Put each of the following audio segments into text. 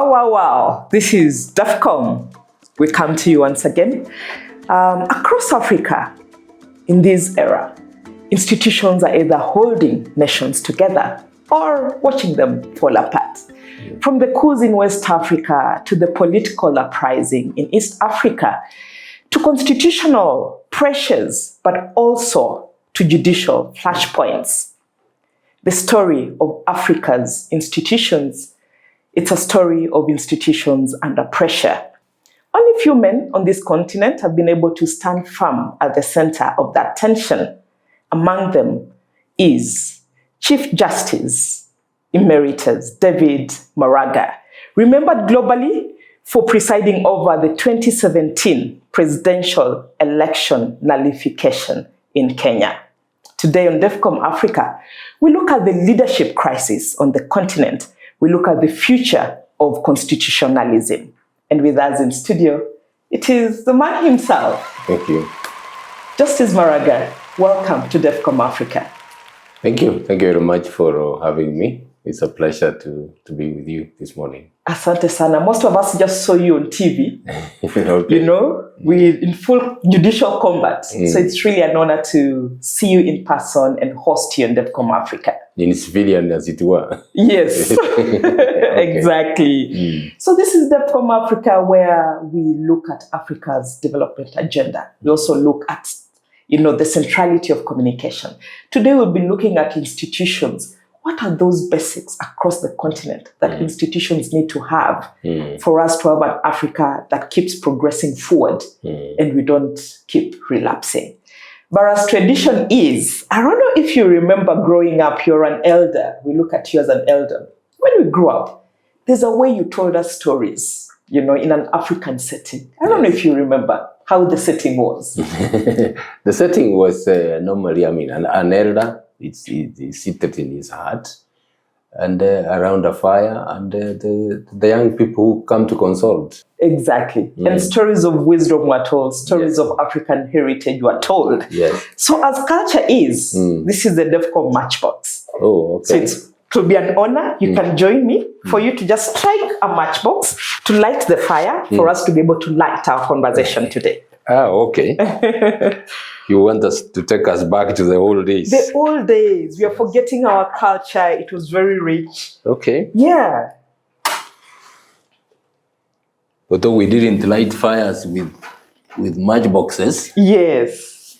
Wow. This is Defcom. We come to you once again. Across Africa, in this era, institutions are either holding nations together or watching them fall apart. From the coups in West Africa to the political uprising in East Africa, to constitutional pressures, but also to judicial flashpoints. The story of Africa's institutions, it's a story of institutions under pressure. Only few men on this continent have been able to stand firm at the center of that tension. Among them is Chief Justice Emeritus David Maraga, remembered globally for presiding over the 2017 presidential election nullification in Kenya. Today on DevCom Africa, we look at the leadership crisis on the continent. We look at the future of constitutionalism. And with us in studio, it is the man himself. Thank you. Justice Maraga, welcome to DevCom Africa. Thank you. Thank you very much for having me. It's a pleasure to be with you this morning. Asante sana. Most of us just saw you on TV. Okay. You know, we're in full judicial combat. So it's really an honor to see you in person and host you on DevCom Africa. In civilian, as it were. Yes, exactly. So this is DevCom Africa, where we look at Africa's development agenda. We also look at, the centrality of communication. Today we'll be looking at institutions. What are those basics across the continent that institutions need to have for us to have an Africa that keeps progressing forward and we don't keep relapsing? But as tradition is, I don't know if you remember growing up, you're an elder. We look at you as an elder. When we grew up, there's a way you told us stories, in an African setting. I don't know if you remember how the setting was. The setting was normally, an elder. It's seated in his hut and around a fire, and the young people who come to consult. Exactly. And stories of wisdom were told, stories of African heritage were told. Yes. So as culture is, this is the DevCom Matchbox. Oh, okay. So it will be an honor. You can join me for you to just strike a matchbox to light the fire for us to be able to light our conversation today. Ah, okay. You want us to take us back to the old days? The old days. We are forgetting our culture. It was very rich. Okay. Yeah. Although we didn't light fires with matchboxes. Yes.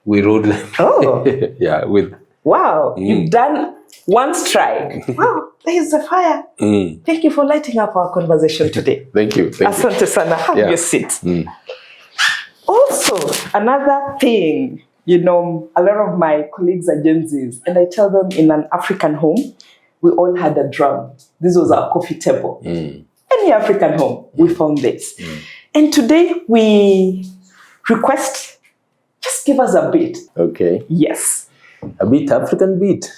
We rode them. Oh. Yeah, with... Wow. You've done one strike. Wow, there's a fire. Thank you for lighting up our conversation today. Thank you. Asante sana. Have your seat. Also, another thing, a lot of my colleagues are Gen Zs, and I tell them in an African home, we all had a drum. This was our coffee table. Any African home, we found this. And today we request, just give us a beat. Okay. Yes. A beat, African beat.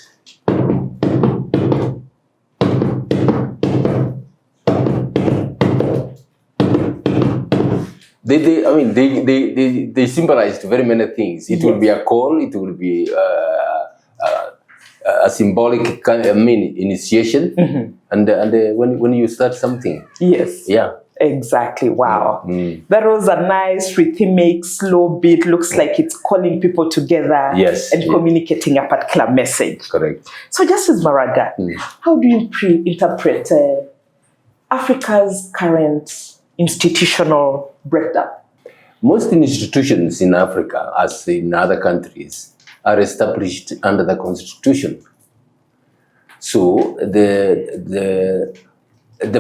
They symbolized very many things. It will be a call. It will be a symbolic initiation. And when you start something. Yes. Yeah. Exactly. Wow. That was a nice rhythmic, slow beat. Looks like it's calling people together and communicating a particular message. Correct. So, Justice Maraga, how do you interpret Africa's current institutional breakdown? Most institutions in Africa, as in other countries, are established under the Constitution. So the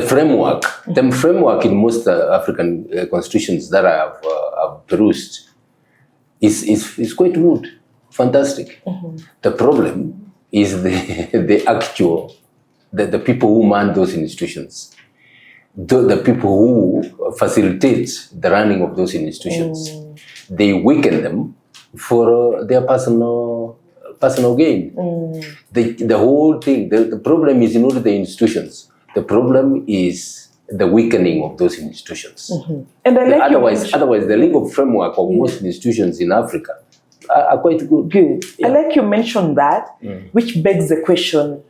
framework in most African constitutions that I have perused is quite good, fantastic. The problem is the people who man those institutions. The people who facilitate the running of those institutions, they weaken them for their personal gain. The whole thing, the problem is not the institutions. The problem is the weakening of those institutions. And otherwise, the legal framework of most institutions in Africa are quite good. Good. Yeah. I like you mentioned that, which begs the question,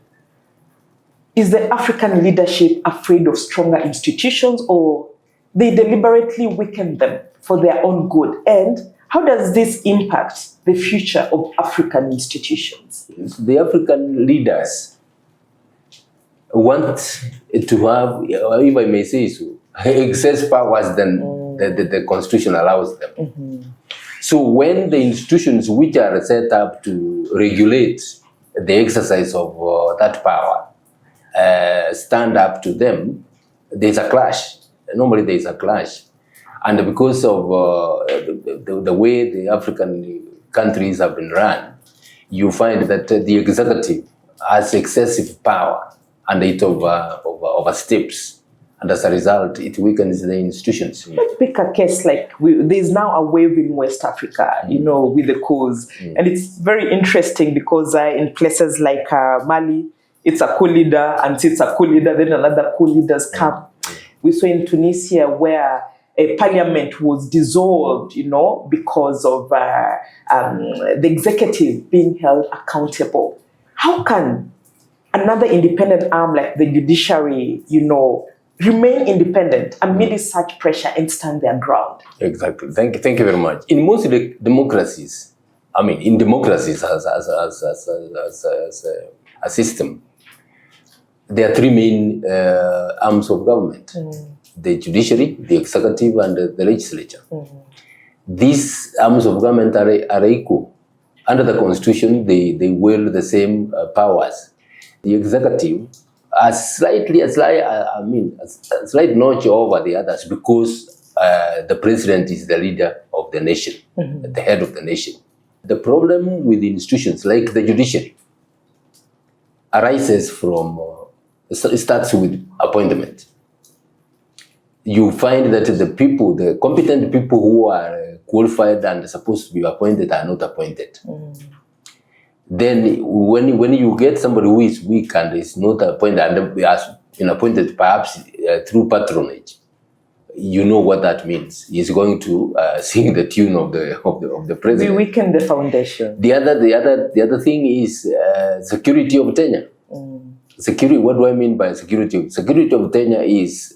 Is the African leadership afraid of stronger institutions, or they deliberately weaken them for their own good? And how does this impact the future of African institutions? The African leaders want to have, if I may say so, excess powers than the Constitution allows them. Mm-hmm. So when the institutions which are set up to regulate the exercise of that power stand up to them, there's a clash. Normally there's a clash. And because of the way the African countries have been run, you find that the executive has excessive power and it oversteps. And as a result, it weakens the institutions. Let's pick a case like there's now a wave in West Africa, with the coups. And it's very interesting because in places like Mali, it's a coup leader, and it's a coup leader, then another coup leaders come. We saw in Tunisia where a parliament was dissolved, because of the executive being held accountable. How can another independent arm like the judiciary, remain independent amid such pressure and stand their ground? Exactly. Thank you very much. In most democracies, in democracies as a system, there are three main arms of government. The judiciary, the executive, and the legislature. These arms of government are equal. Under the Constitution, they wield the same powers. The executive a slight notch over the others because the president is the leader of the nation, the head of the nation. The problem with institutions like the judiciary arises from, it starts with appointment. You find that the competent people who are qualified and supposed to be appointed are not appointed. Then when you get somebody who is weak and is not appointed and has been appointed perhaps through patronage, you know what that means. He's going to sing the tune of the president. We weaken the foundation. The other thing is security of tenure. Security. What do I mean by security? Security of tenure is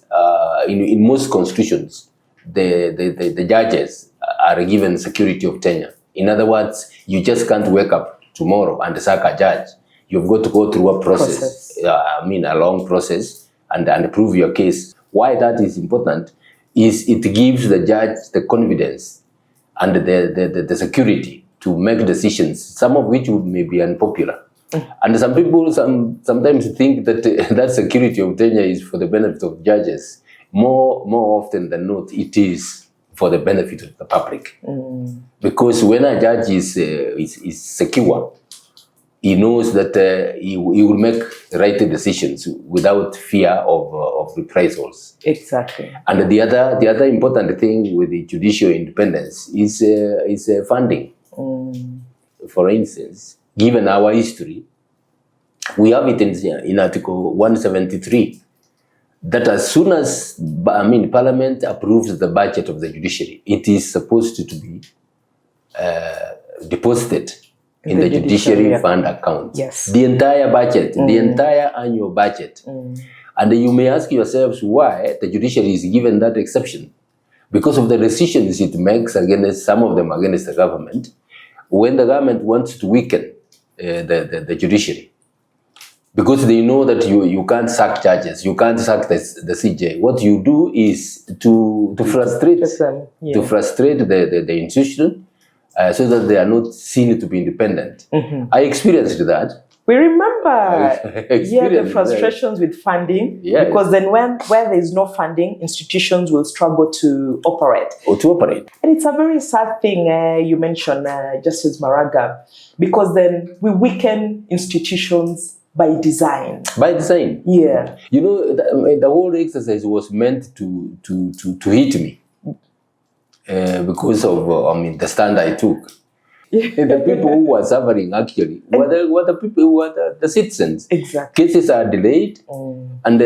in most constitutions, the judges are given security of tenure. In other words, you just can't wake up tomorrow and sack a judge. You've got to go through a process. A long process, and prove your case. Why that is important is it gives the judge the confidence and the security to make decisions, some of which may be unpopular. And some people sometimes think that that security of tenure is for the benefit of judges. More often than not, it is for the benefit of the public. Because when a judge is secure, he knows that he will make the right decisions without fear of reprisals. Exactly. And the other important thing with the judicial independence is funding. For instance, given our history, we have it in Article 173 that as soon as Parliament approves the budget of the judiciary, it is supposed to be deposited in the judiciary fund account. Yes. The entire budget, the entire annual budget. And you may ask yourselves why the judiciary is given that exception. Because of the decisions it makes against, some of them against the government, when the government wants to weaken the judiciary. Because they know that you can't sack judges, you can't sack the CJ. What you do is to frustrate the institution so that they are not seen to be independent. I experienced that. We remember the frustrations with funding, because then where there is no funding, institutions will struggle to operate. And it's a very sad thing you mentioned, Justice Maraga, because then we weaken institutions by design. By design. Yeah. The whole exercise was meant to hit me because of the stand I took. The people who were suffering actually were the people who were the citizens. Exactly. Cases are delayed, and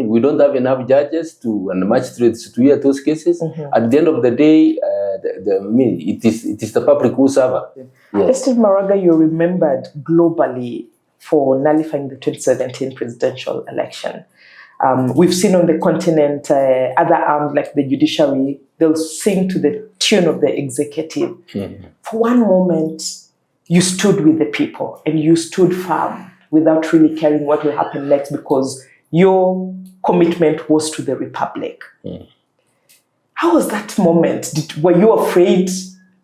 we don't have enough judges and magistrates to hear those cases. At the end of the day, it is the public who suffer. Justice Maraga, you're remembered globally for nullifying the 2017 presidential election. We've seen on the continent other arms like the judiciary, they'll sing to the tune of the executive. For one moment, you stood with the people and you stood firm without really caring what will happen next because your commitment was to the republic. How was that moment? Were you afraid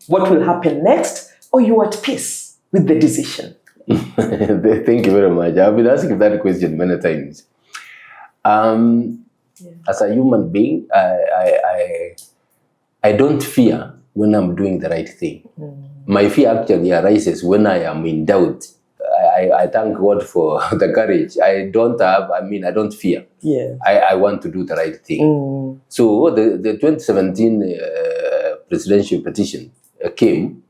what will happen next, or you were at peace with the decision? Thank you very much. I've been asking that question many times. As a human being, I don't fear when I'm doing the right thing. My fear actually arises when I am in doubt. I thank God for the courage. I don't fear. Yeah. I want to do the right thing. So the 2017 presidential petition came.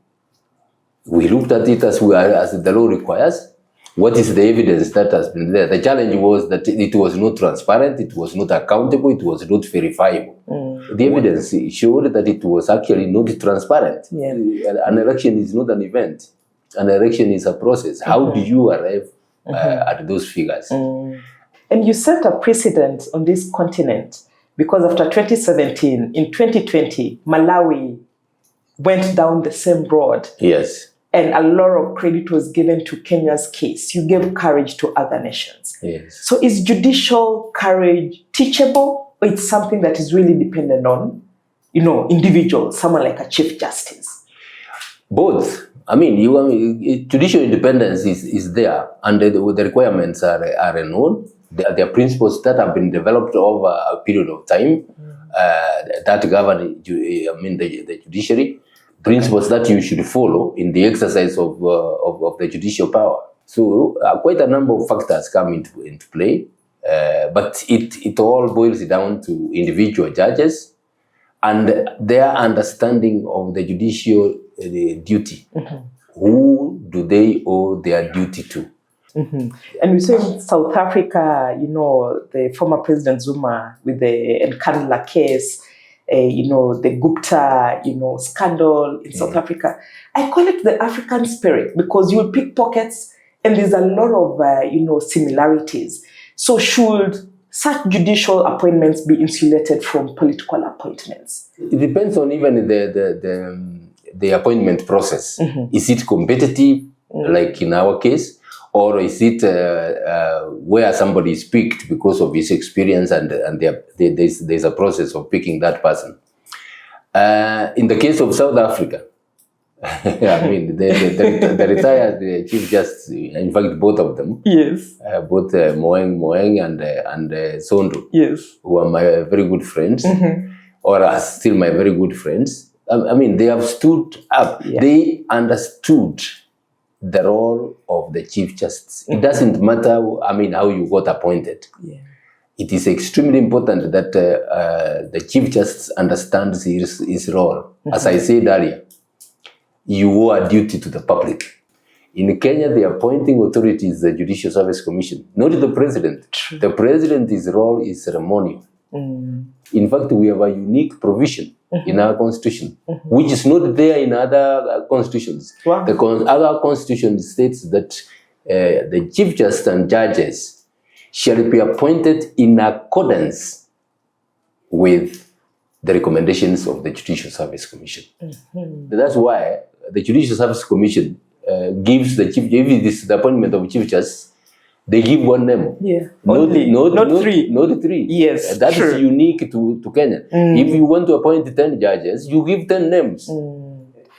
We looked at it as the law requires. What is the evidence that has been there? The challenge was that it was not transparent, it was not accountable, it was not verifiable. The evidence showed that it was actually not transparent. Yeah. An election is not an event. An election is a process. How do you arrive at those figures? And you set a precedent on this continent because after 2017, in 2020, Malawi went down the same road. Yes. And a lot of credit was given to Kenya's case. You gave courage to other nations. Yes. So is judicial courage teachable, or it's something that is really dependent on, individuals, someone like a chief justice? Both. I mean, judicial independence is there, and the requirements are known. There are principles that have been developed over a period of time that govern, the judiciary. Principles that you should follow in the exercise of the judicial power. So quite a number of factors come into play, but it all boils down to individual judges and their understanding of the judicial duty. Who do they owe their duty to? And we saw in South Africa, the former President Zuma with the Nkandla case, the Gupta, scandal in South Africa. I call it the African spirit because you'll pick pockets and there's a lot of, similarities. So should such judicial appointments be insulated from political appointments? It depends on even the appointment process. Is it competitive, like in our case? Or is it where somebody is picked because of his experience and there's a process of picking that person? In the case of South Africa, the retired Chief Justice, in fact, both of them, yes, both Moeng and Sondo, yes, who are my very good friends, or are still my very good friends. They have stood up. Yeah. They understood the role of the Chief Justice. It doesn't matter, how you got appointed. Yeah. It is extremely important that the Chief Justice understands his role. As I said earlier, you owe a duty to the public. In Kenya, the appointing authority is the Judicial Service Commission, not the President. True. The President's role is ceremonial. In fact, we have a unique provision in our constitution, which is not there in other constitutions. Wow. The other constitution states that the Chief Justice and judges shall be appointed in accordance with the recommendations of the Judicial Service Commission. That's why the Judicial Service Commission gives the Chief, if it is the appointment of Chief Justice, they give one name. Yeah. Not three. Not three. Yes. That is unique to Kenya. If you want to appoint 10 judges, you give 10 names.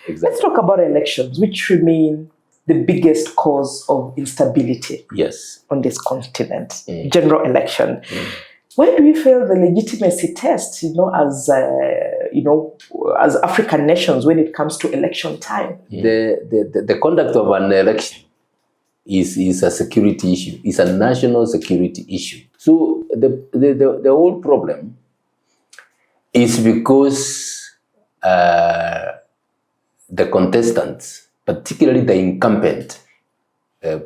Exactly. Let's talk about elections, which remain the biggest cause of instability on this continent. General election. Where do we fail the legitimacy test, as African nations when it comes to election time? The conduct of an election is a security issue. It's a national security issue. So the whole problem is because the contestants, particularly the incumbent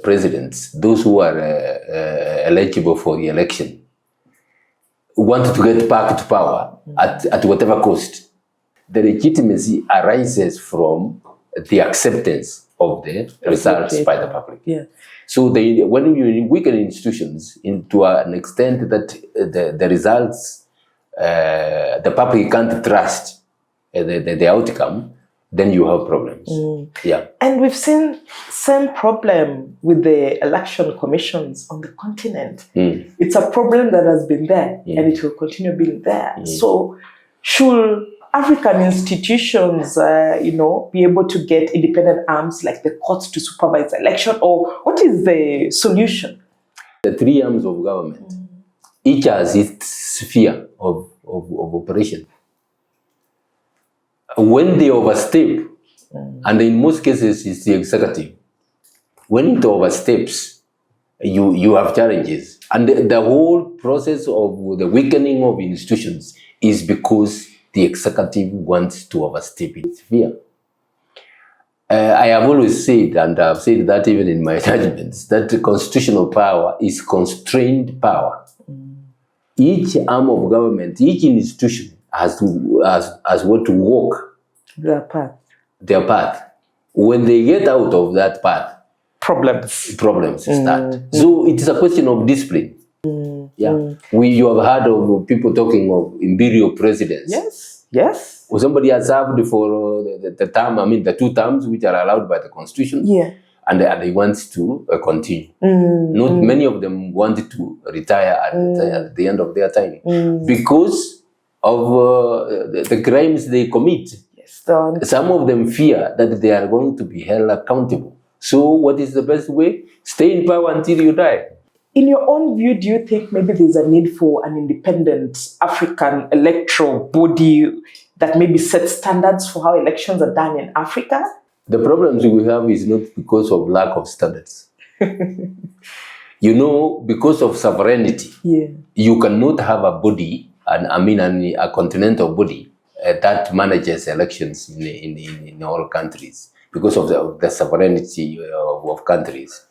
presidents, those who are eligible for the election, want to get back to power at whatever cost. The legitimacy arises from the acceptance of the results by the public. Yeah. So when you weaken institutions to an extent that the results, the public can't trust the outcome, then you have problems. Yeah. And we've seen same problem with the election commissions on the continent. It's a problem that has been there and it will continue being there. So should African institutions, be able to get independent arms like the courts to supervise the election, or what is the solution? The three arms of government, each has its sphere of operation. When they overstep, and in most cases it's the executive, when it oversteps, you have challenges. And the whole process of the weakening of institutions is because the executive wants to overstep its sphere. I have always said, and I've said that even in my judgments, that the constitutional power is constrained power. Each arm of government, each institution has what to walk their path. When they get out of that path, problems start. So it is a question of discipline. You have heard of people talking of imperial presidents. Yes. Or somebody has served for the term, the 2 terms which are allowed by the Constitution. And they want to continue. Not many of them want to retire at the end of their time because of the crimes they commit. Some of them fear that they are going to be held accountable. So what is the best way? Stay in power until you die. In your own view, do you think maybe there's a need for an independent African electoral body that maybe sets standards for how elections are done in Africa? The problems we have is not because of lack of standards. Because of sovereignty, you cannot have a body, a continental body that manages elections in all countries because of the sovereignty of countries.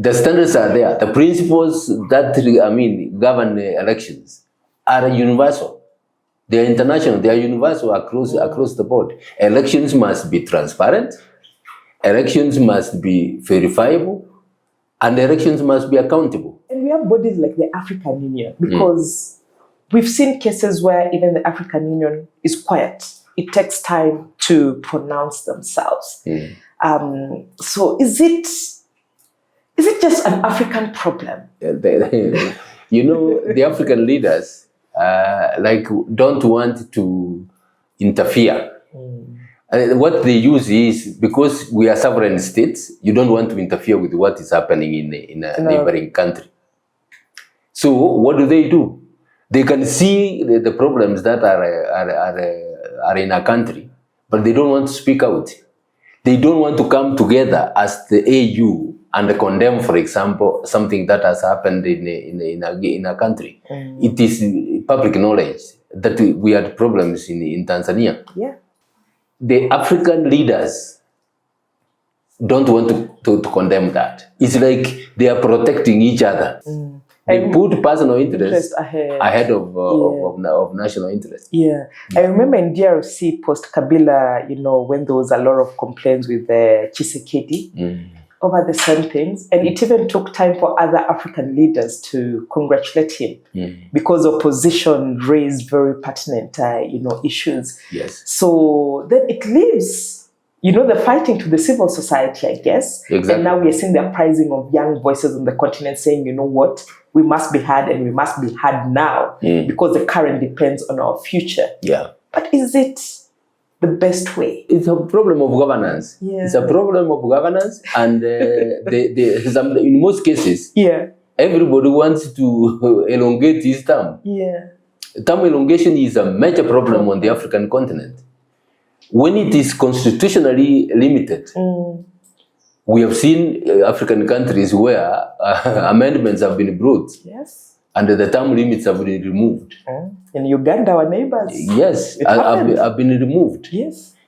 The standards are there. The principles that govern elections are universal. They are international. They are universal across the board. Elections must be transparent. Elections must be verifiable, and elections must be accountable. And we have bodies like the African Union because we've seen cases where even the African Union is quiet. It takes time to pronounce themselves. So is it just an African problem? The African leaders don't want to interfere. What they use is, because we are sovereign states, you don't want to interfere with what is happening in a neighboring country. So what do? They can see the problems that are in a country, but they don't want to speak out. They don't want to come together as the AU and condemn, for example, something that has happened in a country. It is public knowledge that we had problems in Tanzania. The African leaders don't want to condemn that. It's like they are protecting each other. They put personal interest ahead of national interest. I remember in DRC post Kabila, when there was a lot of complaints with the Tshisekedi over the same things, and it even took time for other African leaders to congratulate him because opposition raised very pertinent, issues. So then it leaves, the fighting to the civil society, I guess. And now we are seeing the uprising of young voices on the continent saying, you know what, we must be heard, and we must be heard now because the current depends on our future. But is it the best way? It's a problem of governance. It's a problem of governance, and in most cases, everybody wants to elongate his term. Term elongation is a major problem on the African continent. When it is constitutionally limited, we have seen African countries where amendments have been brought. And the term limits have been removed. In Uganda, our neighbors. Have been removed.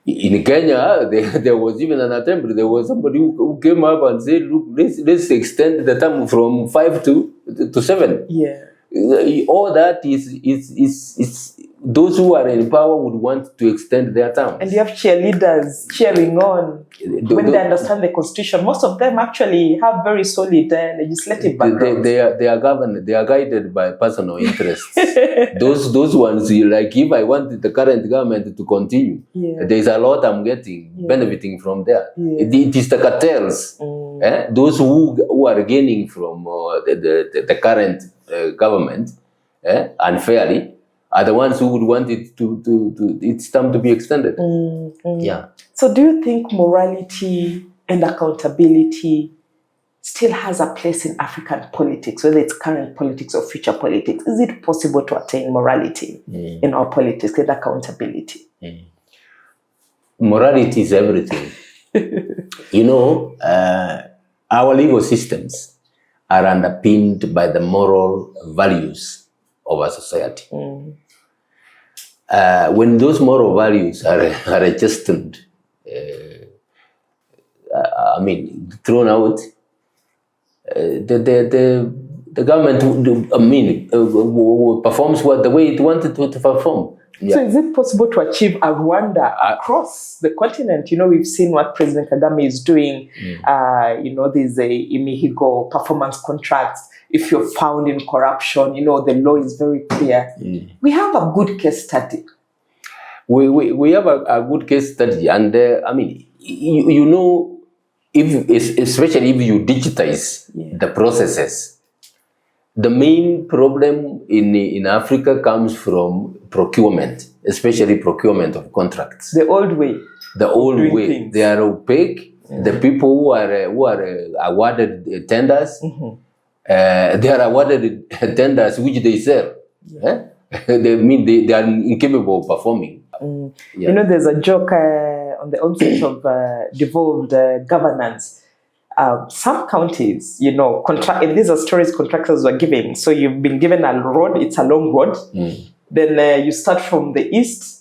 In Kenya, there was even an attempt. There was somebody who came up and said, look, let's extend the term from 5 to 7. All that is those who are in power would want to extend their terms. And you have cheerleaders cheering on when they understand the Constitution. Most of them actually have very solid legislative backgrounds. They are governed. They are guided by personal interests. those ones, like if I want the current government to continue, there's a lot I'm getting, benefiting from there. It is the cartels, those who are gaining from the current government unfairly, are the ones who would want it its term to be extended. Yeah. So do you think morality and accountability still has a place in African politics, whether it's current politics or future politics? Is it possible to attain morality in our politics and accountability? Morality is everything. Our legal systems are underpinned by the moral values of our society. When those moral values are adjusted, thrown out, the government performs the way it wanted to perform. Yeah. So is it possible to achieve a Rwanda across the continent? We've seen what President Kagame is doing. There's a Imihigo performance contracts. If you're found in corruption, the law is very clear. We have a good case study. We have a good case study. And especially if you digitize the processes, the main problem in Africa comes from procurement, especially procurement of contracts. The old way. The old way. Things. They are opaque. The people who are awarded tenders, they are awarded tenders which they sell. They are incapable of performing. There's a joke on the onset of devolved governance. Some counties, these are stories contractors were giving. So you've been given a road, it's a long road. Then you start from the east.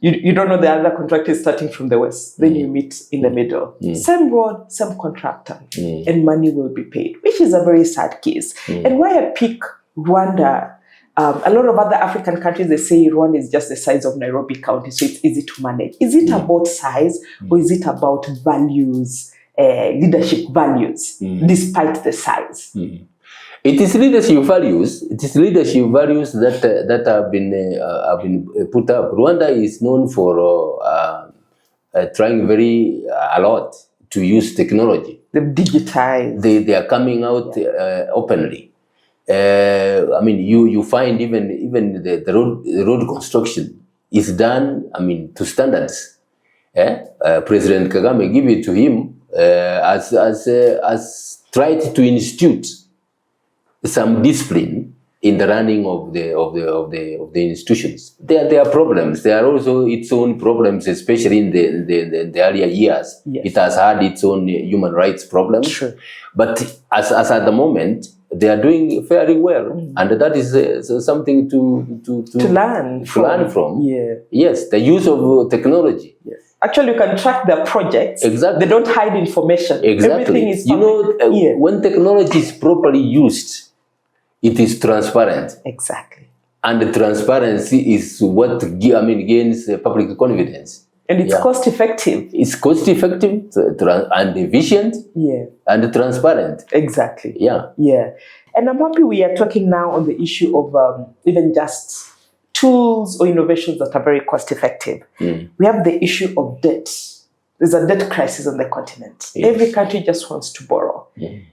You don't know the other contractor is starting from the west. Then you meet in the middle. Same road, same contractor. And money will be paid, which is a very sad case. And why I pick Rwanda, a lot of other African countries, they say Rwanda is just the size of Nairobi County, so it's easy to manage. Is it about size or is it about values? Leadership values, despite the size. It is leadership values. It is leadership values that have been put up. Rwanda is known for trying a lot to use technology. They've digitized. They are coming out openly. You find even the road construction is done. To standards. President Kagame, give it to him. Has tried to institute some discipline in the running of the institutions. There are problems. There are also its own problems, especially in the earlier years. Yes. It has had its own human rights problems. Sure. But as at the moment, they are doing fairly well, and that is something to learn from. Yeah. Yes, the use of technology. Yes. Actually, you can track their projects. Exactly. They don't hide information. Exactly. Everything is public. When technology is properly used, it is transparent. Exactly. And the transparency is what gains public confidence. And it's cost effective. It's cost effective and efficient. Yeah. And transparent. Exactly. Yeah. Yeah. And I'm happy we are talking now on the issue of even just tools or innovations that are very cost effective. We have the issue of debt. There's a debt crisis on the continent. Yes. Every country just wants to borrow.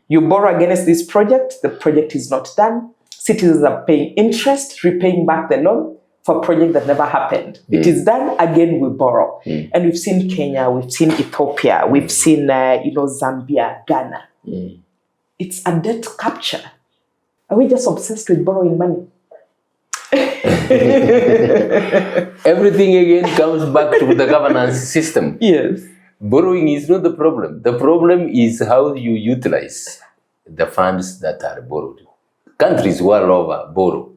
You borrow against this project, the project is not done. Citizens are paying interest, repaying back the loan for a project that never happened. It is done, again we borrow. And we've seen Kenya, we've seen Ethiopia, we've seen Zambia, Ghana. It's a debt capture. Are we just obsessed with borrowing money? Everything again comes back to the governance system. Yes. Borrowing is not the problem. The problem is how you utilize the funds that are borrowed. Countries world over borrow.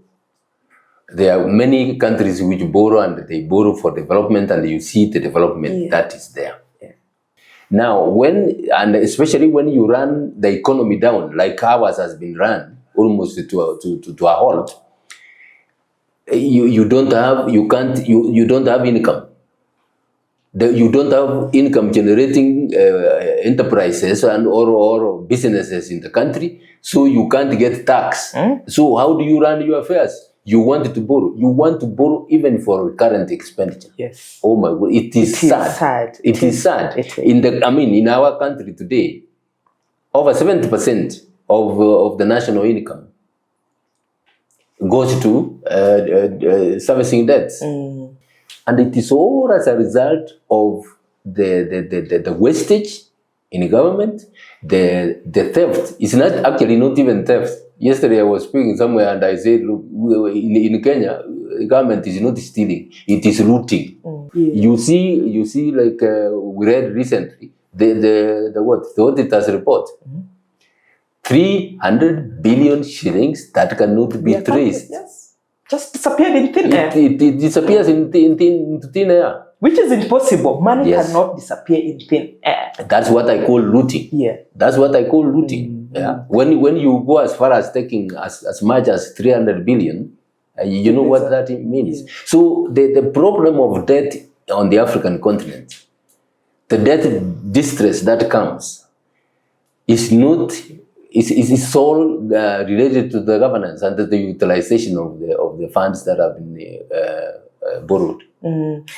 There are many countries which borrow and they borrow for development, and you see the development that is there. Yeah. Now, especially when you run the economy down, like ours has been run almost to a halt, you don't have income. You don't have income generating enterprises or businesses in the country, so you can't get tax. So how do you run your affairs? You want to borrow. You want to borrow even for current expenditure. Yes. Oh my God, it is sad. It is sad. In our country today, over 70% of the national income goes to servicing debts. And it is all as a result of the wastage in government, the theft. It's not even theft. Yesterday I was speaking somewhere and I said, look, in Kenya, the government is not stealing, it is looting. You see, like we read recently, the auditor's report. 300 billion shillings that cannot be traced. Yes. Just disappeared in thin air. It disappears into thin air. Which is impossible. Money cannot disappear in thin air. That's what I call looting. Yeah. That's what I call looting. Yeah. When you go as far as taking as much as 300 billion, you know what that means. Yeah. So the problem of debt on the African continent, the debt distress that comes, is not. It's all related to the governance and the utilization of the funds that have been borrowed.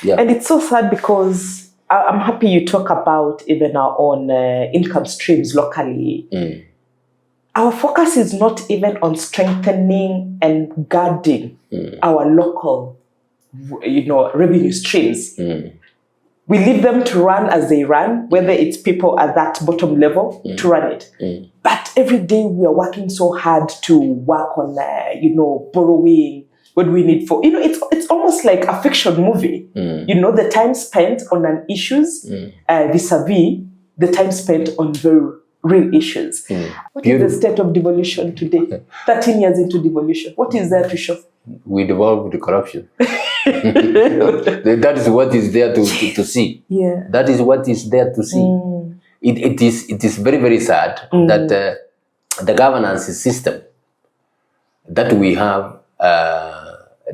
Yeah. And it's so sad because I'm happy you talk about even our own income streams locally. Our focus is not even on strengthening and guarding our local, revenue streams. We leave them to run as they run, whether it's people at that bottom level to run it. But every day we are working so hard to work on, borrowing. What do we need for? It's almost like a fiction movie. The time spent on an issues vis-a-vis the time spent on very real issues. What is the state of devolution today? 13 years into devolution. What is there to show? We devolved the corruption. That is what is there to see. Yeah. That is what is there to see. It is very, very sad that the governance system that we have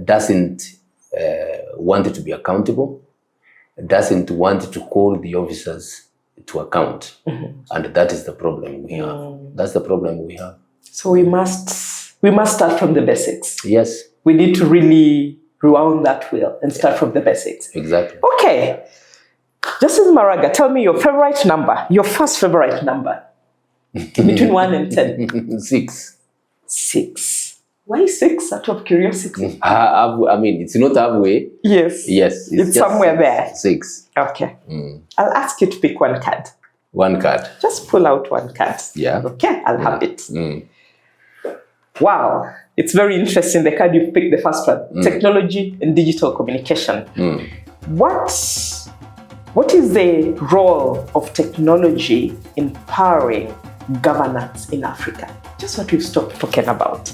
doesn't want to be accountable, doesn't want to call the officers to account. And that is the problem we have. That's the problem we have. So we must start from the basics. Yes. We need to really rewound that wheel and start from the basics. Exactly. Okay. Justice Maraga, tell me your favorite number, your first favorite number. Between 1 and 10. 6. 6. Why 6 out of curiosity? It's not halfway. Yes. Yes. It's somewhere there. 6. Okay. I'll ask you to pick one card. One card. Just pull out one card. Yeah. Okay, I'll have it. Wow. It's very interesting, the card you picked, the first one. Technology and digital communication. What is the role of technology in powering governance in Africa? Just what we've stopped talking about.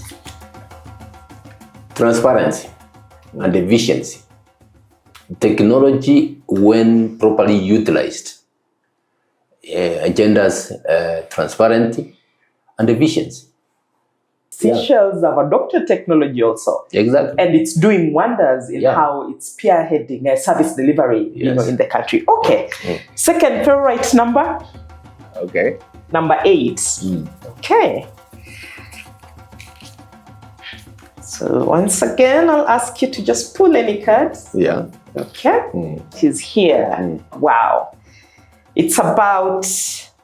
Transparency and efficiency. Technology, when properly utilized, agendas transparency and efficiency. Seychelles have adopted technology also. Exactly. And it's doing wonders in how it's spearheading service delivery, in the country. Okay. Second favorite number? Okay. Number 8. Okay. So once again, I'll ask you to just pull any cards. Yeah. Okay. It is here. Wow. It's about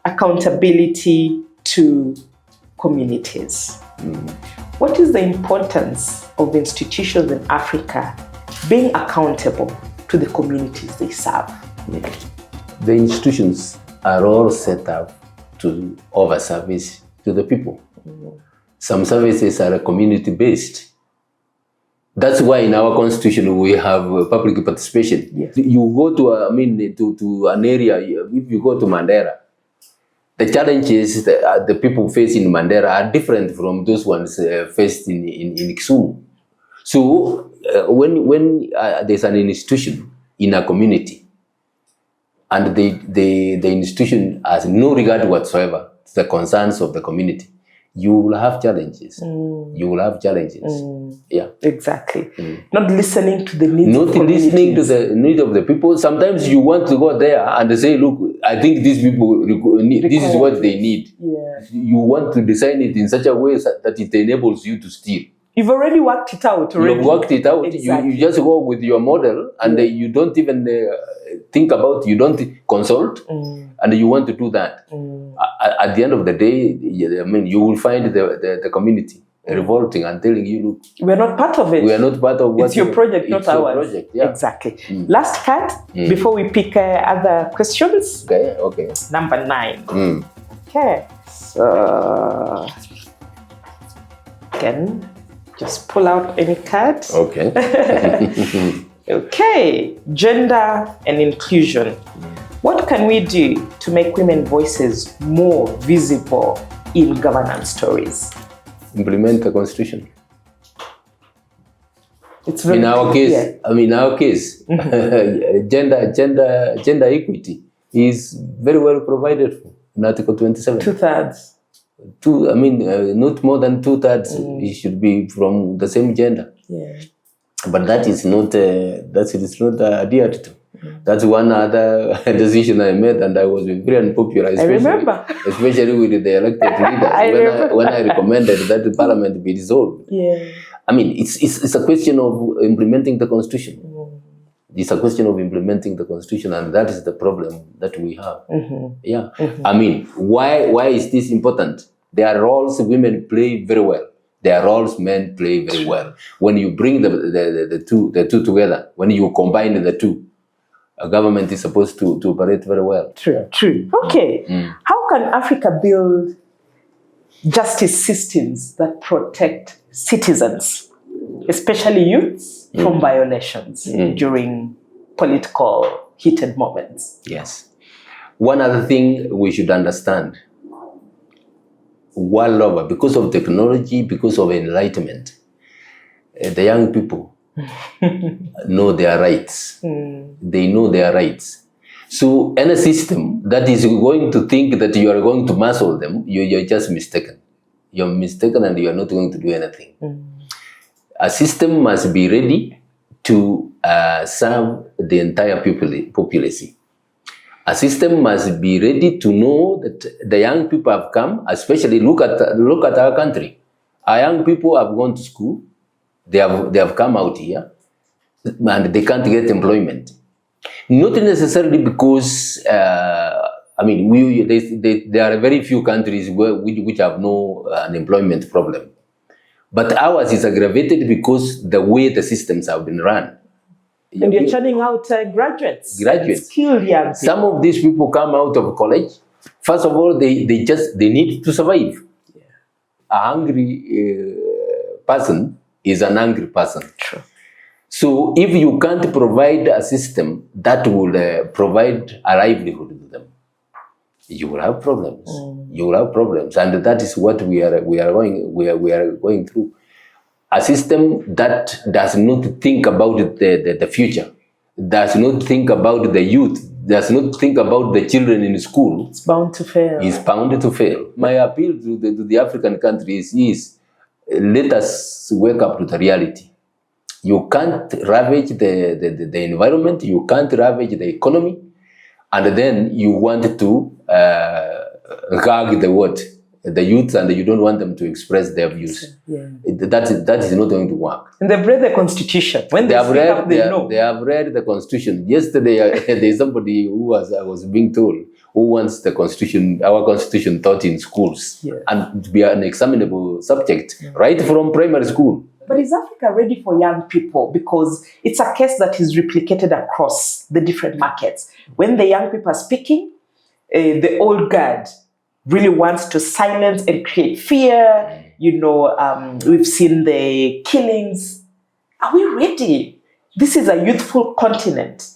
accountability to communities. What is the importance of institutions in Africa being accountable to the communities they serve? The institutions are all set up to offer service to the people. Some services are community-based. That's why in our constitution we have public participation. Yes. You go to an area, if you go to Mandera, the challenges that the people face in Mandera are different from those ones faced in Kisumu. So when there's an institution in a community and the institution has no regard whatsoever to the concerns of the community, you will have challenges. You will have challenges. Yeah. Exactly. Not listening to the needs Not of communities. listening to the need of the people. Sometimes you want to go there and say, look, I think these people need, this is what they need. Yeah. You want to design it in such a way that it enables you to steal. You've already worked it out. You've worked it out. Exactly. You just go with your model and you don't even think about, you don't consult, and you want to do that. At the end of the day, I mean, you will find the community revolting and telling you, look, we're not part of it. We are not part of what it's your project, not ours. Project, yeah. Exactly. Last card before we pick other questions. Okay. Number 9. Okay. So again, just pull out any card. Okay. Okay. Gender and inclusion. What can we do to make women voices more visible in governance stories? Implement the Constitution. It's very in our case, clear. gender equity is very well provided for in Article 27. 2/3. Not more than 2/3. It should be from the same gender. Yeah. But that is not adhered to. That's one other decision I made, and I was very unpopular. I remember. Especially with the elected leaders. when I recommended that the parliament be dissolved. Yeah. It's a question of implementing the Constitution. It's a question of implementing the Constitution, and that is the problem that we have. Yeah. Why is this important? There are roles women play very well. There are roles men play very well. When you bring the two together, when you combine the two, a government is supposed to operate very well. True. Okay. How can Africa build justice systems that protect citizens, especially youths, from violations during political heated moments? Yes. One other thing we should understand, world over, because of technology, because of enlightenment, the young people know their rights. They know their rights. So any system that is going to think that you are going to muscle them, you're just mistaken. You're mistaken and you are not going to do anything. A system must be ready to serve the entire populace. A system must be ready to know that the young people have come, especially look at our country. Our young people have gone to school. They have come out here and they can't get employment. Not necessarily because, there are very few countries which have no unemployment problem. But ours is aggravated because the way the systems have been run. And you're churning out graduates. Skilled young people. Some of these people come out of college. First of all, they need to survive. Yeah. A hungry person is an angry person. True. So if you can't provide a system that will provide a livelihood to them, you will have problems. You will have problems, and that is what we are going through. A system that does not think about the future, does not think about the youth, does not think about the children in school. It's bound to fail. It's bound to fail. My appeal to the African countries is, let us wake up to the reality. You can't ravage the environment, you can't ravage the economy, and then you want to gag the youth, and you don't want them to express their views. Yeah. That is not going to work. And they've read the Constitution. When they know. They have read the Constitution. Yesterday, there's somebody I was being told, who wants the Constitution, our Constitution taught in schools, and to be an examinable subject right from primary school. But is Africa ready for young people? Because it's a case that is replicated across the different markets. When the young people are speaking, the old guard really wants to silence and create fear. We've seen the killings. Are we ready? This is a youthful continent.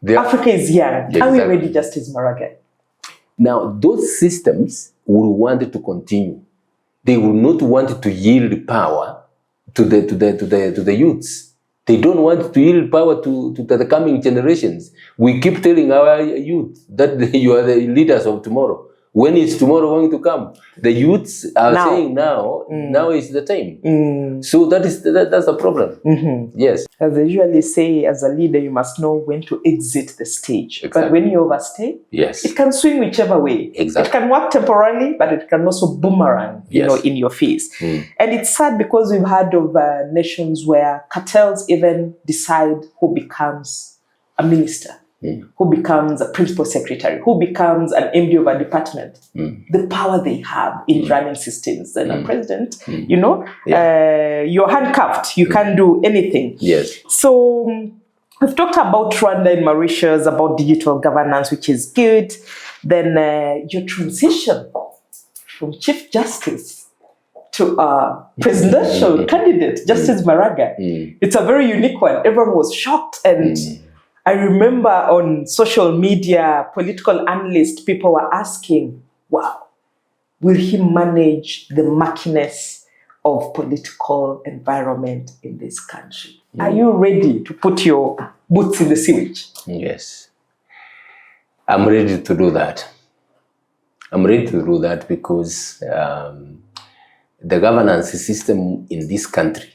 Africa is young. Exactly. Are we ready, Justice Maraga? Now, those systems will want to continue. They will not want to yield power to the youths. They don't want to yield power to the coming generations. We keep telling our youth that you are the leaders of tomorrow. When is tomorrow going to come? The youths are Now. saying now is the time. So that's the problem. Yes. As they usually say, as a leader, you must know when to exit the stage. Exactly. But when you overstay, Yes. it can swing whichever way. Exactly. It can work temporarily, but it can also boomerang, Yes. in your face. And it's sad because we've heard of nations where cartels even decide who becomes a minister, who becomes a principal secretary, who becomes an MD of a department. The power they have in running systems. And a president, you're handcuffed. You can't do anything. Yes. So we've talked about Rwanda and Mauritius, about digital governance, which is good. Then your transition from Chief Justice to a presidential candidate, Justice Maraga. It's a very unique one. Everyone was shocked. And I remember on social media, political analysts, people were asking, wow, will he manage the murkiness of political environment in this country? Are you ready to put your boots in the sewage? Yes. I'm ready to do that. I'm ready to do that because the governance system in this country,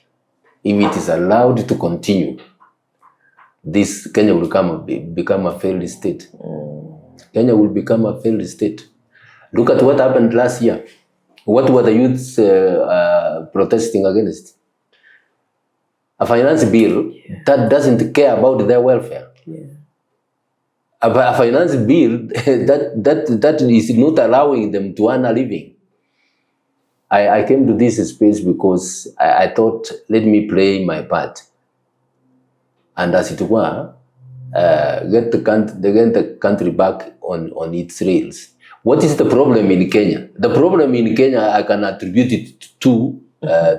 if it is allowed to continue, this Kenya will become a failed state. Kenya will become a failed state. Look at what happened last year. What were the youths protesting against? A finance bill that doesn't care about their welfare. A finance bill that is not allowing them to earn a living. I came to this space because I thought, let me play my part. And as it were, get the country back on its rails. What is the problem in Kenya? The problem in Kenya, I can attribute it to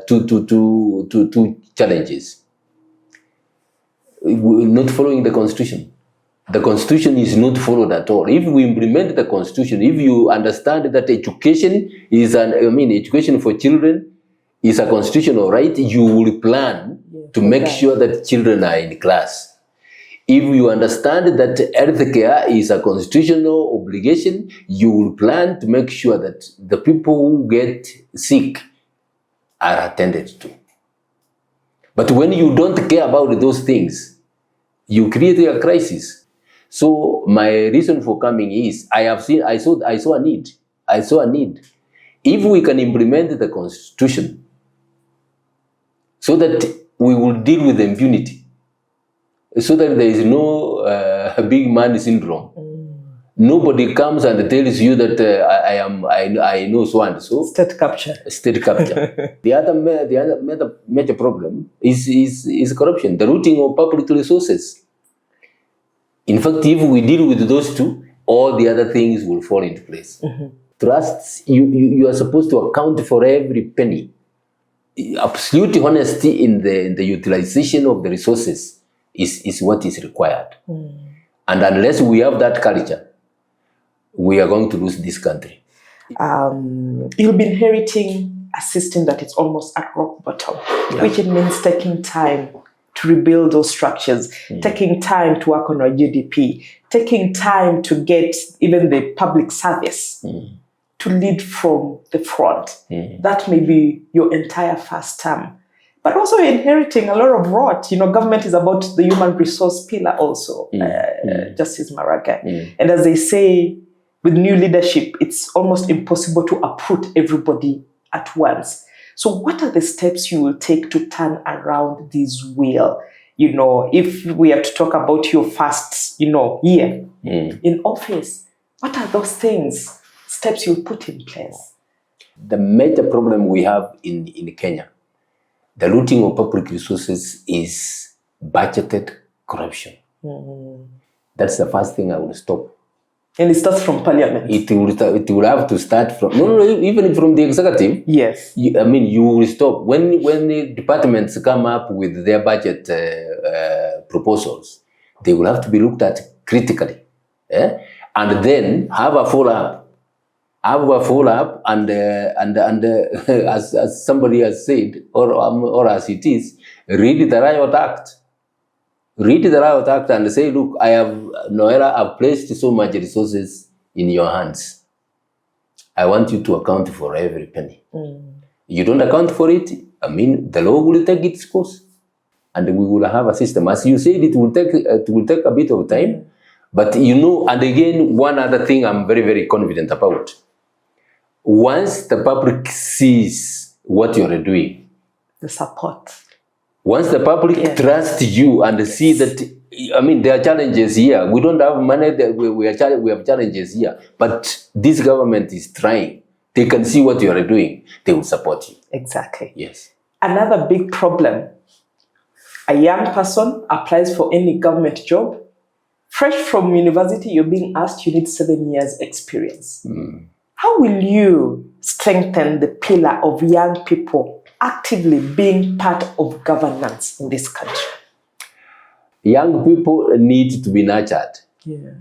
two challenges. We're not following the Constitution. The Constitution is not followed at all. If we implement the Constitution, if you understand that education education for children is a constitutional right, you will plan to make sure that children are in class. If you understand that healthcare is a constitutional obligation, you will plan to make sure that the people who get sick are attended to. But when you don't care about those things, you create a crisis. So my reason for coming is I saw a need. If we can implement the Constitution so that we will deal with impunity, so that there is no big man syndrome. Nobody comes and tells you that I know so and so. State capture. The other major problem is corruption, the looting of public resources. In fact, if we deal with those two, all the other things will fall into place. Trusts, you are supposed to account for every penny. Absolute honesty in the utilization of the resources is what is required. And unless we have that culture, we are going to lose this country. You'll be inheriting a system that is almost at rock bottom, which it means taking time to rebuild those structures, taking time to work on our GDP, taking time to get even the public service to lead from the front. That may be your entire first term. But also you're inheriting a lot of rot. Government is about the human resource pillar also, Justice Maraga. And as they say, with new leadership, it's almost impossible to uproot everybody at once. So what are the steps you will take to turn around this wheel? If we have to talk about your first, year in office, what are those steps you'll put in place? The major problem we have in Kenya, the looting of public resources, is budgeted corruption. That's the first thing I will stop. And it starts from parliament. It will have to start from even from the executive. Yes. You will stop when the departments come up with their budget proposals. They will have to be looked at critically, and then have a follow up. And as somebody has said, or as it is, read the Riot Act. Read the Riot Act and say, look, I've placed so much resources in your hands. I want you to account for every penny. You don't account for it, I mean, the law will take its course. And we will have a system. As you said, it will take a bit of time. But you know, and again, one other thing I'm very, very confident about. Once the public sees what you're doing, the support. Once the public trusts you and see that, I mean, there are challenges here. We don't have money, we have challenges here. But this government is trying. They can see what you are doing. They will support you. Exactly. Yes. Another big problem. A young person applies for any government job. Fresh from university, you're being asked you need 7 years experience. How will you strengthen the pillar of young people actively being part of governance in this country? Young people need to be nurtured. Yeah.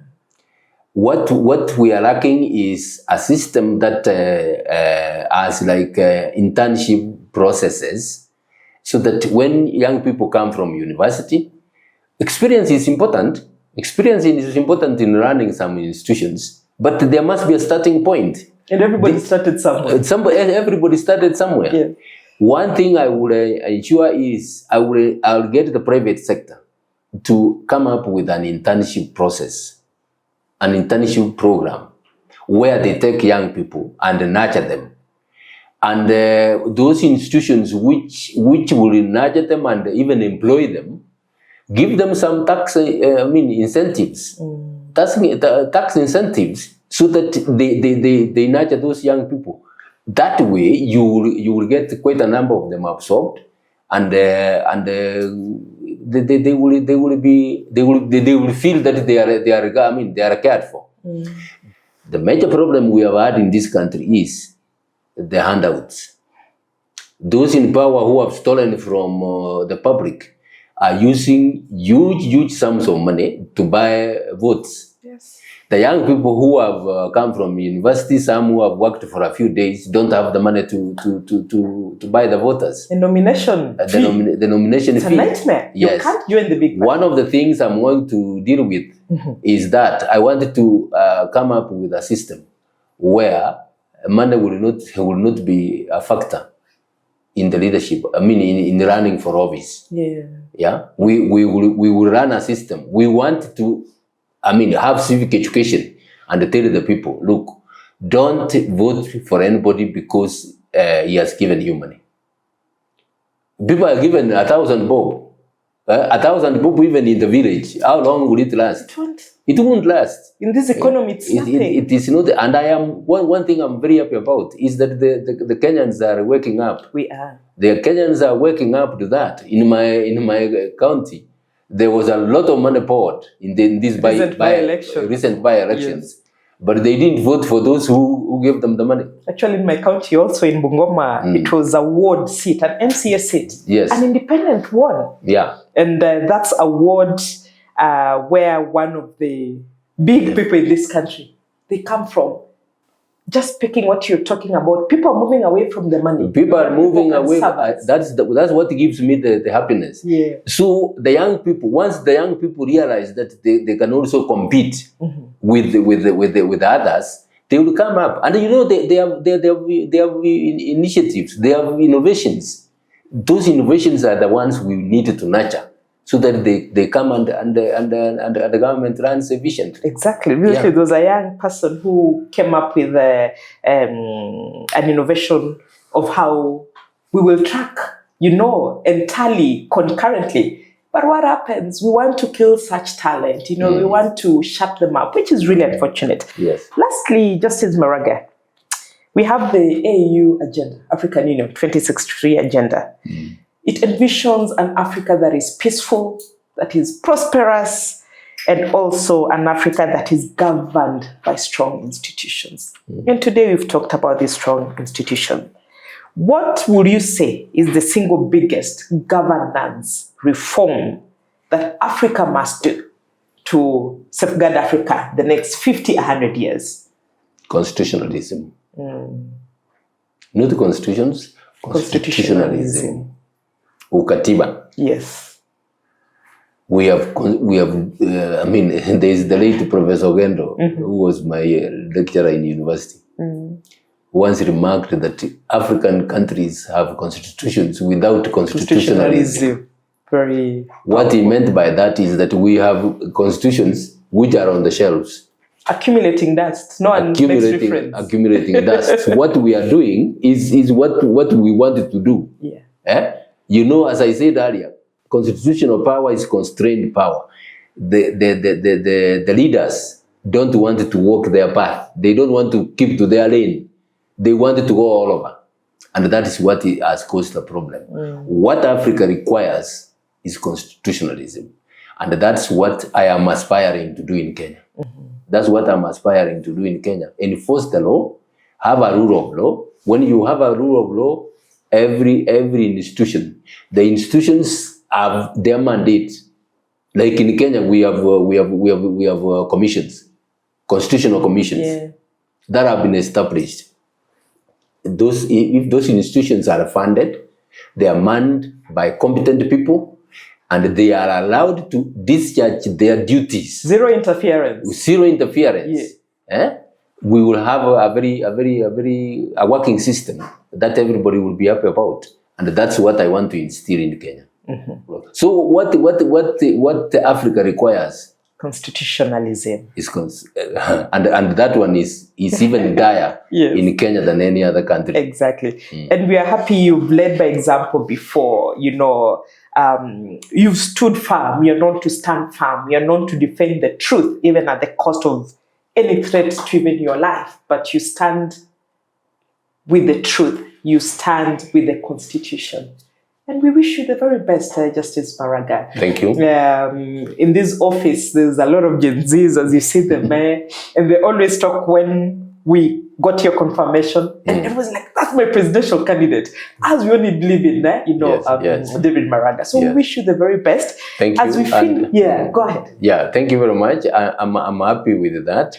What we are lacking is a system that has like internship processes, so that when young people come from university, experience is important. Experience is important in running some institutions, but there must be a starting point. And everybody started somewhere. Everybody started somewhere. Yeah. One thing I would ensure is I'll get the private sector to come up with an internship process, an internship program where they take young people and nurture them. And those institutions which will nurture them and even employ them, give them some tax incentives, tax incentives, so that they nurture those young people. That way, you will get quite a number of them absorbed, and they will feel that they are cared for. The major problem we have had in this country is the handouts. Those in power who have stolen from the public are using huge sums of money to buy votes. Yes. The young people who have come from university, some who have worked for a few days, don't have the money to buy the voters. The nomination fee. The nomination it's fee. It's a nightmare. Yes. You can't join the big party. One of the things I'm going to deal with is that I wanted to come up with a system where money will not be a factor in the leadership, in running for office. Yeah. We will run a system. We want to, have civic education and tell the people, look, don't vote for anybody because he has given you money. People are given 1,000 bob. 1,000 bob even in the village. How long will it last? It won't last. In this economy, it's nothing. It is not. And I am one thing I'm very happy about is that the Kenyans are waking up. We are. The Kenyans are waking up to that. In my county, there was a lot of money poured in these recent by-elections. Yes. But they didn't vote for those who gave them the money. Actually, in my county, also in Bungoma, it was a ward seat, an MCA seat. Yes. An independent one. Yeah. And that's a ward where one of the big people in this country, they come from. Just picking what you're talking about, people are moving away from the money. People are moving away. That's what gives me the happiness. Yeah. So the young people, once the young people realize that they can also compete with others, they will come up. And they have initiatives, they have innovations. Those innovations are the ones we need to nurture, so that they come and the government runs efficiently. Exactly. There was a young person who came up with an innovation of how we will track, and tally concurrently. But what happens? We want to kill such talent. We want to shut them up, which is really unfortunate. Yes. Lastly, Justice Maraga, we have the AU agenda, African Union 2063 agenda. It envisions an Africa that is peaceful, that is prosperous, and also an Africa that is governed by strong institutions. And today we've talked about this strong institution. What would you say is the single biggest governance reform that Africa must do to safeguard Africa the next 50, 100 years? Constitutionalism. Not constitutions, constitutionalism. Ukatiba. Yes. We have. There is the late Professor Gendo, who was my lecturer in university. once remarked that African countries have constitutions without constitutionalism. Very what he meant by that is that we have constitutions which are on the shelves. Accumulating dust. No one makes reference. Accumulating dust. What we are doing is what we wanted to do. Yeah. You know, as I said earlier, constitutional power is constrained power. The leaders don't want to walk their path. They don't want to keep to their lane. They want to go all over. And that is what has caused the problem. What Africa requires is constitutionalism. And that's what I am aspiring to do in Kenya. That's what I'm aspiring to do in Kenya. Enforce the law, have a rule of law. When you have a rule of law, every institution, the institutions have their mandate. Like in Kenya, we have commissions, constitutional commissions that have been established. If those institutions are funded, they are manned by competent people, and they are allowed to discharge their duties. Zero interference. Zero interference. We will have a working system that everybody will be happy about, and that's what I want to instill in Kenya. So what Africa requires? Constitutionalism. And that one is even dire in Kenya than any other country. Exactly. And we are happy you've led by example before. You know, you've stood firm. You're known to stand firm. You're known to defend the truth, even at the cost of any threat to even your life. But you stand with the truth. You stand with the Constitution. And we wish you the very best, Justice Maraga. Thank you. In this office, there's a lot of Gen Zs, as you see them, and they always talk when we got your confirmation. And it was like, that's my presidential candidate. As we only believe in, David Maraga. So we wish you the very best. Thank you. As we feel, go ahead. Yeah, thank you very much. I'm happy with that.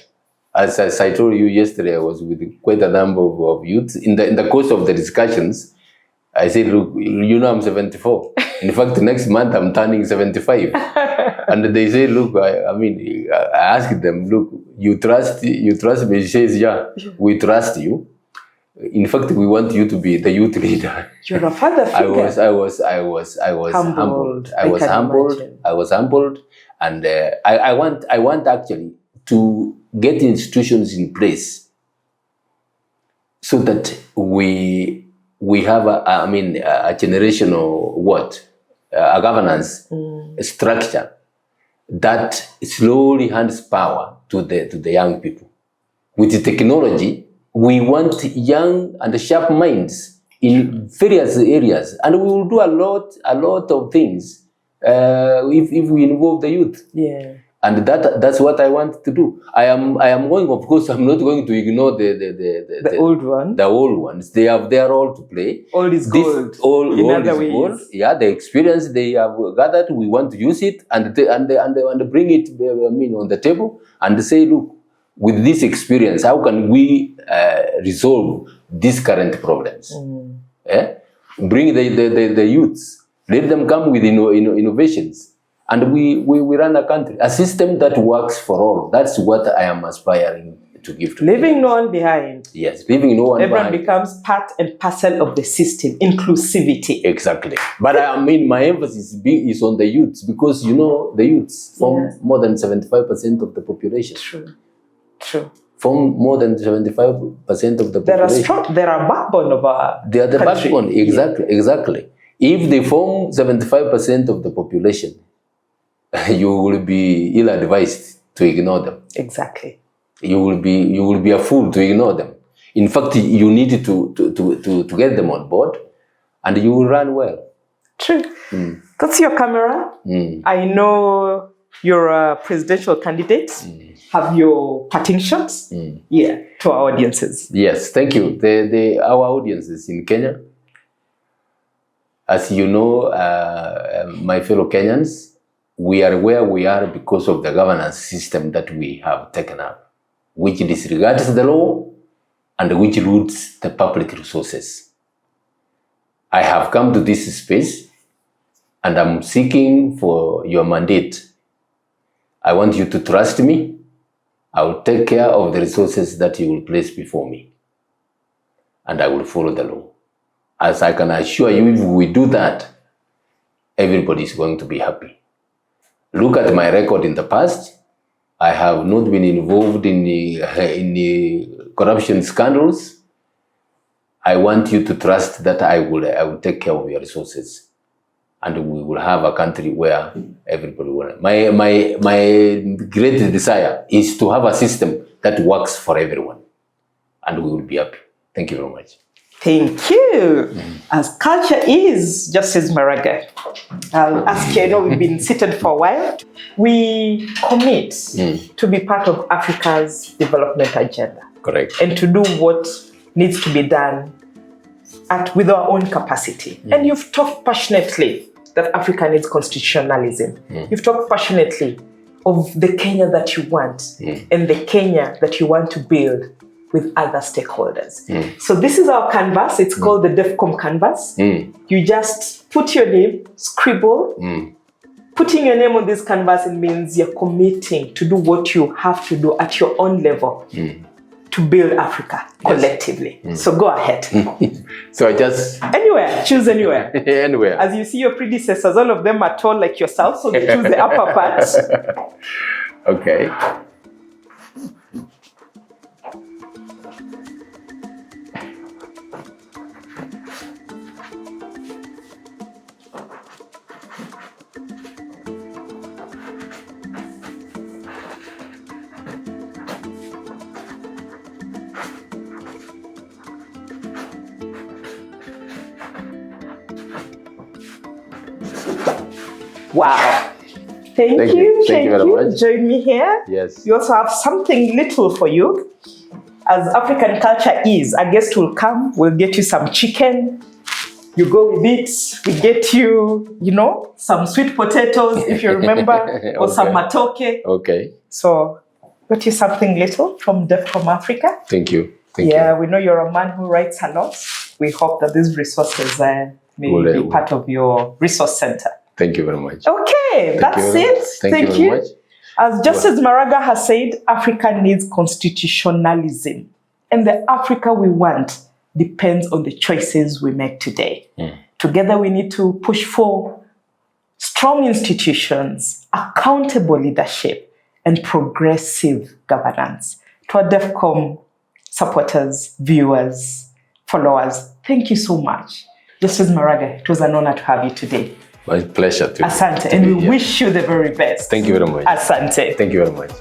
As I told you yesterday, I was with quite a number of youths. In the course of the discussions, I said, look, you know I'm 74. In fact, next month I'm turning 75. And they say, look, I asked them, look, you trust me? She says, yeah, we trust you. In fact, we want you to be the youth leader. You're a father figure. I was humbled. I was humbled. And I want actually to get institutions in place so that we have a generational a governance structure that slowly hands power to the young people. With the technology, we want young and sharp minds in various areas, and we will do a lot of things if we involve the youth. Yeah. And that's what I want to do. I am going. Of course, I'm not going to ignore the old ones. The old ones. They have their role to play. All is gold. All is gold. Yeah, the experience they have gathered, we want to use it and bring it. On the table and say, look, with this experience, how can we resolve these current problems? Bring the youths. Let them come with innovations. And we run a country, a system that works for all. That's what I am aspiring to give to leaving no one behind. Yes, leaving no one behind. Everyone becomes part and parcel of the system. Inclusivity. Exactly. But my emphasis is on the youths, because, you know, the youths form more than 75% of the population. True. Form more than 75% of the population. They are backbone of our They are the country. backbone, exactly. If they form 75% of the population, you will be ill-advised to ignore them. Exactly. You will be a fool to ignore them. In fact, you need to get them on board, and you will run well. True. That's your camera. I know you're a presidential candidate. Have your parting shots? To our audiences. Yes, thank you. Our audiences in Kenya, as you know, my fellow Kenyans, we are where we are because of the governance system that we have taken up, which disregards the law and which loots the public resources. I have come to this space and I'm seeking for your mandate. I want you to trust me. I will take care of the resources that you will place before me. and I will follow the law. As I can assure you, if we do that, everybody is going to be happy. Look at my record in the past. I have not been involved in the corruption scandals. I want you to trust that I will take care of your resources, and we will have a country where everybody will. My great desire is to have a system that works for everyone, and we will be happy. Thank you very much. Thank you. As culture is, Justice Maraga, I'll ask you, I know we've been seated for a while. We commit to be part of Africa's development agenda. Correct. And to do what needs to be done with our own capacity. And you've talked passionately that Africa needs constitutionalism. You've talked passionately of the Kenya that you want and the Kenya that you want to build with other stakeholders. So this is our canvas. It's called the Defcom canvas. You just put your name, scribble. Putting your name on this canvas, it means you're committing to do what you have to do at your own level to build Africa collectively. So go ahead. So I just... Anywhere, choose anywhere. Anywhere. As you see your predecessors, all of them are tall like yourself, so they choose the upper part. Okay. Wow. Thank you. Thank you very much. Join me here. Yes. We also have something little for you. As African culture is, a guest will come, we'll get you some chicken. You go with it. We get you, some sweet potatoes, if you remember, or some matoke. Okay. So, got you something little from DevCom Africa. Thank you. Thank you. We know you're a man who writes a lot. We hope that these resources may be part of your resource center. Thank you very much. Okay, that's it. Thank you very much. As Justice Maraga has said, Africa needs constitutionalism. And the Africa we want depends on the choices we make today. Together we need to push for strong institutions, accountable leadership, and progressive governance. To our DevCom supporters, viewers, followers, thank you so much. Justice Maraga, it was an honor to have you today. My pleasure. Asante. And we wish you the very best. Thank you very much. Asante. Thank you very much.